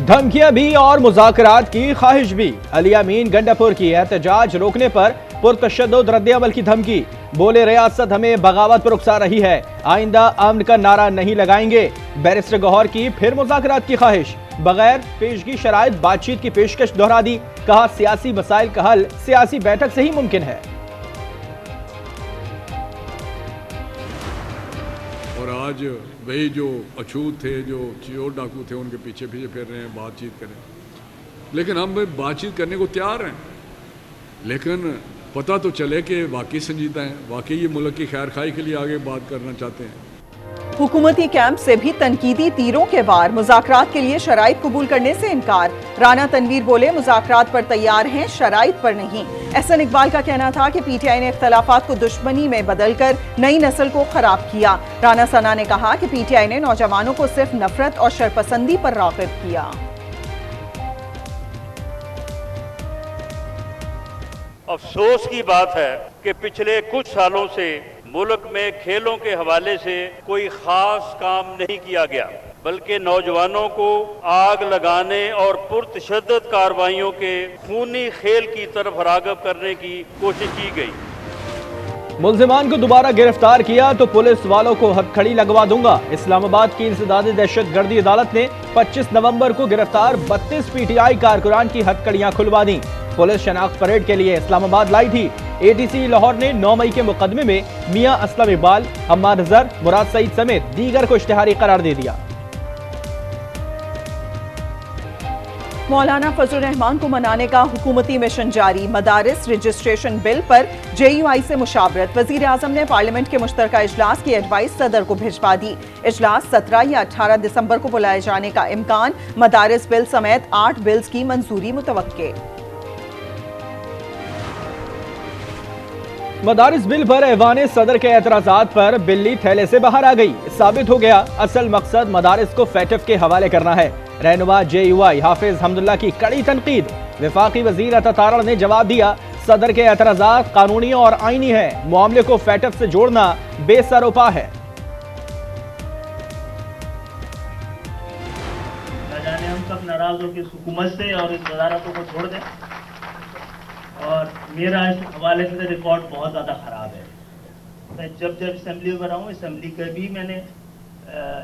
धमकियां भी और मुज़ाकरात की ख्वाहिश भी। अली अमीन गंडापुर की एहतजाज रोकने पर पुरतशद्दुद रद्द-ए-अमल की धमकी। बोले रियासत हमें बगावत पर उकसा रही है, आइंदा अमन का नारा नहीं लगाएंगे। बैरिस्टर गौहर की फिर मुज़ाकरात की ख्वाहिश, बगैर पेशगी शराइत बातचीत की पेशकश दोहरा दी। कहा सियासी मसाइल का हल सियासी बैठक से ही मुमकिन है। और आज वही जो अछूत थे, जो चोर डाकू थे, उनके पीछे पीछे फिर रहे हैं, बातचीत करें। लेकिन हम बातचीत करने को तैयार हैं, लेकिन पता तो चले कि वाकई संजीदा हैं, वाकई ये मुल्क की खैर खाई के लिए आगे बात करना चाहते हैं। हुकूमती कैंप से भी तनकीदी तीरों के वार, मुज़ाकरात के लिए शराइत कबूल करने से इनकार। राना तनवीर बोले मुज़ाकरात पर तैयार हैं, शराइत पर नहीं। एहसन इकबाल का कहना था कि पीटीआई ने इख्तलाफात को दुश्मनी में बदलकर नई नस्ल को खराब किया। राना सना ने कहा कि पीटीआई ने नौजवानों को सिर्फ नफरत और शरपसंदी पर राग़िब किया। अफसोस की बात है कि पिछले कुछ सालों से मुल्क में खेलों के हवाले से कोई खास काम नहीं किया गया, बल्कि नौजवानों को आग लगाने और पुरतशद्दुद कार्रवाइयों के खूनी खेल की तरफ राग़िब करने की कोशिश की गई। मुल्जिमान को दोबारा गिरफ्तार किया तो पुलिस वालों को हथकड़ी लगवा दूंगा। इस्लामाबाद की इंसदादी दहशतगर्दी अदालत ने 25 नवंबर को गिरफ्तार 32 पीटीआई कारकुनान की हथकड़ियां खुलवा दी। पुलिस शनाख्त परेड के लिए इस्लामाबाद लाई थी। एटीसी लाहौर ने 9 मई के मुकदमे में मियां असलम इकबाल, हम्माद अजहर, मुराद सईद समेत दीगर को इश्तिहारी करार दे दिया। मौलाना फजल रहमान को मनाने का हुकूमती मिशन जारी। मदारिस रजिस्ट्रेशन बिल पर जेयूआई से मुशावरत। वजीर आजम ने पार्लियामेंट के मुश्तरका इजलास की एडवाइस सदर को भिजवा दी। इजलास 17 या 18 दिसंबर को बुलाए जाने का इम्कान। मदारिस बिल समेत 8 बिल्स की मंजूरी मुतवक्के। मदारिस बिल पर ऐवान सदर के एतराजात पर बिल्ली थैले से बाहर आ गई। साबित हो गया असल मकसद मदारिस को फैटफ के हवाले करना है। रहनुमा जेयूआई हाफिज हमदुल्ला की कड़ी तनकीद। वफाकी वजीर अता ने जवाब दिया, सदर के एतराजात कानूनी और आईनी है, मामले को फैटफ से जोड़ना बेसरोपा है। न जाने हम सब नाराज हो इस हुकूमत से और इस वजारतों को छोड़ दें, और मेरा इस हवाले से रिकॉर्ड बहुत ज़्यादा ख़राब है। मैं जब असेंबली में रहा हूँ, असेंबली का भी मैंने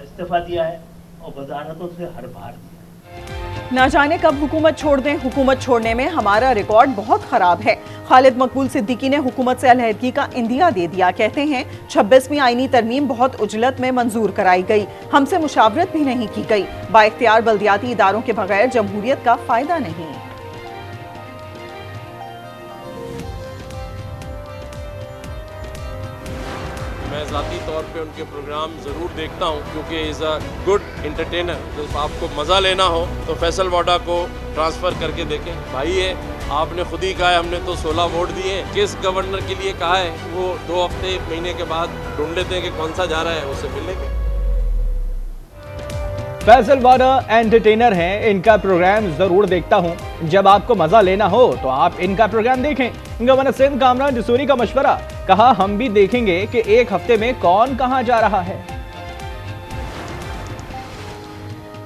इस्तीफ़ा दिया है और वजारतों से हर बार दिया। ना जाने कब हुकूमत छोड़ दें, हुकूमत छोड़ने में हमारा रिकॉर्ड बहुत ख़राब है। खालिद मकबूल सिद्दीकी ने हुकूमत से अलहदगी का इंदिया दे दिया। कहते हैं 26वीं आईनी तरमीम बहुत उजलत में मंजूर कराई गई, हमसे मुशावरत भी नहीं की गई। बाइख्तियार बल्दियाती इदारों के बगैर जमहूरियत का फ़ायदा नहीं। मैं ज़ाती तौर पे उनके प्रोग्राम ज़रूर देखता हूँ, क्योंकि इज़ अ गुड इंटरटेनर। जब आपको मज़ा लेना हो तो फैसल वाडा को ट्रांसफ़र करके देखें। भाई है, आपने खुद ही कहा है हमने तो 16 वोट दिए। किस गवर्नर के लिए कहा है, वो 2 हफ्ते 1 महीने के बाद ढूंढ लेते हैं कि कौन सा जा रहा है, उससे मिल लेंगे। फैसल वाडा एंटरटेनर हैं, इनका प्रोग्राम जरूर देखता हूं। जब आपको मजा लेना हो तो आप इनका प्रोग्राम देखें। गवर्नर सिंध कामरान जसूरी का मशवरा, कहा हम भी देखेंगे कि एक हफ्ते में कौन कहां जा रहा है।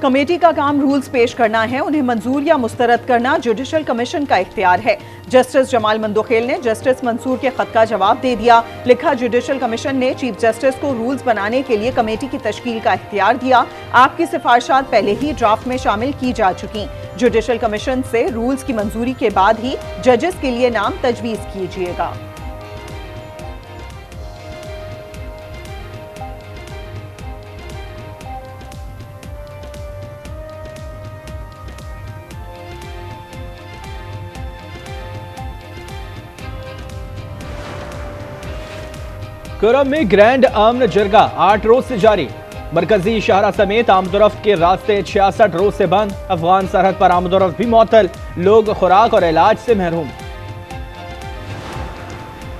कमेटी का काम रूल्स पेश करना है, उन्हें मंजूर या मुस्तरद करना जुडिशल कमीशन का इख्तियार है। जस्टिस जमाल मंदोखेल ने जस्टिस मंसूर के खत का जवाब दे दिया। लिखा, जुडिशल कमीशन ने चीफ जस्टिस को रूल्स बनाने के लिए कमेटी की तश्कील का इख्तियार दिया। आपकी सिफारिशात पहले ही ड्राफ्ट में शामिल की जा चुकी। जुडिशल कमीशन से रूल्स की मंजूरी के बाद ही जजेस के लिए नाम तजवीज़ कीजिएगा। करम में ग्रैंड अमन जरगा 8 रोज से जारी। मरकजी शहरा समेत आमदोरफ्त के रास्ते 66 रोज से बंद। अफगान सरहद पर आमदोरफ्त भी मुअत्तल, लोग खुराक और इलाज से महरूम।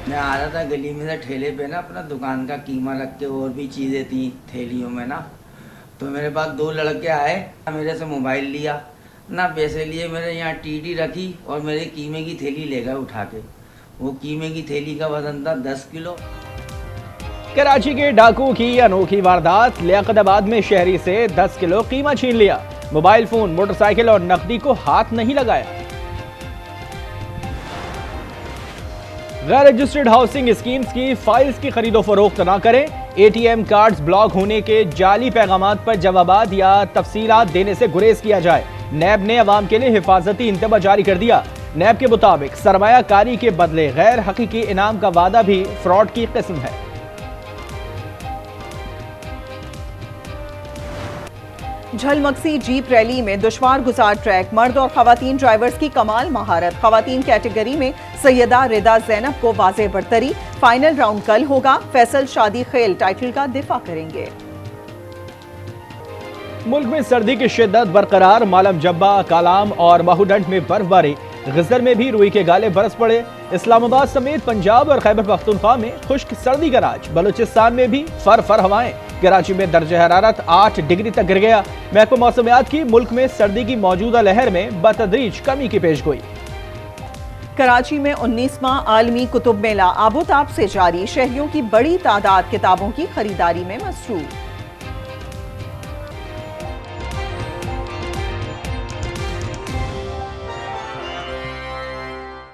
मैं आ रहा था गली में से, ठेले पे ना अपना दुकान का कीमा रख के और भी चीज़ें थी थैलियों में ना, तो मेरे पास 2 लड़के आए, मेरे से मोबाइल लिया ना, पैसे लिए, मेरे यहाँ टीडी रखी और मेरे कीमे की थैली ले गए उठा के। वो कीमे की थैली का वजन था 10 किलो। कराची के डाकू की अनोखी वारदात, लियाकताबाद में शहरी से 10 किलो कीमा छीन लिया। मोबाइल फोन, मोटरसाइकिल और नकदी को हाथ नहीं लगाया। गैर रजिस्टर्ड हाउसिंग स्कीम्स की फाइल्स की खरीदो फरोख्त ना करें। एटीएम कार्ड्स ब्लॉक होने के जाली पैगामात पर जवाबात या तफसीलात देने से गुरेज किया जाए। नैब ने अवाम के लिए हिफाजती इंतबा जारी कर दिया। नैब के मुताबिक सरमायाकारी के बदले गैर हकीकी इनाम का वादा भी फ्रॉड की किस्म है। झलमक्सी जीप रैली में दुश्वार गुजार ट्रैक, मर्द और खवातीन ड्राइवर्स की कमाल महारत। खवातीन कैटेगरी में सैयदा रिदा ज़ैनब को वाज़े बरतरी। फाइनल राउंड कल होगा। फैसल शादी खेल टाइटल का दिफा करेंगे। मुल्क में सर्दी की शिद्दत बरकरार। मालम जब्बा, कालाम और माहूडंड में बर्फबारी। गिज़र में भी रुई के गाले बरस पड़े। इस्लामाबाद समेत पंजाब और खैबर पख्तूनख्वा में खुश्क सर्दी का राज। बलूचिस्तान में भी फर हवाएं। कराची में दर्जे हरारत 8 डिग्री तक गिर गया। महकमा मौसमियात की मुल्क में सर्दी की मौजूदा लहर में बतदरीज कमी की पेशगोई। कराची में 19वां आलमी कुतुब मेला आबोताब से जारी। शहरियों की बड़ी तादाद किताबों की खरीदारी में मसरूफ।